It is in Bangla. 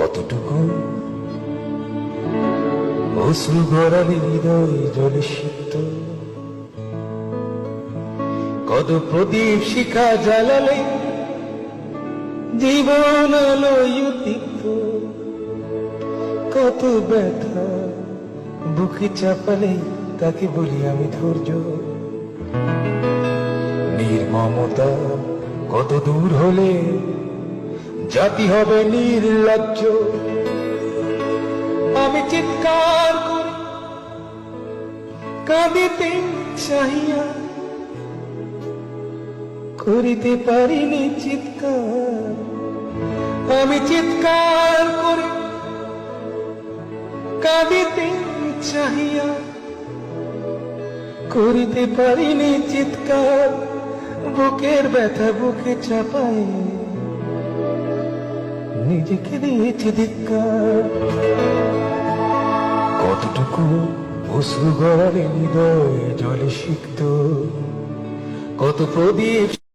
কতটুকু অশ্রু গড়ালে হৃদয় জলে সিক্ত, কত প্রদীপ শিখা জ্বালালে জীবন আলোয় উদ্দীপ্ত, কত ব্যথা বুকে চাপালে তাকে বলি আমি ধৈর্য। নির্মমতা কত দূর হলে জাতি হবে নির্লজ্জ। আমি চিৎকার করি কাঁদিতে চাহিয়া, করিতে পারিনি চিৎকার। আমি চিৎকার করি কাঁদিতে চাহিয়া, করিতে পারিনি চিৎকার। বুকের ব্যথা বুকে চাপায় নিজেকে দিয়েছে ধিক্কার। কতটুকু অশ্রু গড়ালে হৃদয় জলে সিক্ত, কত প্রদীপ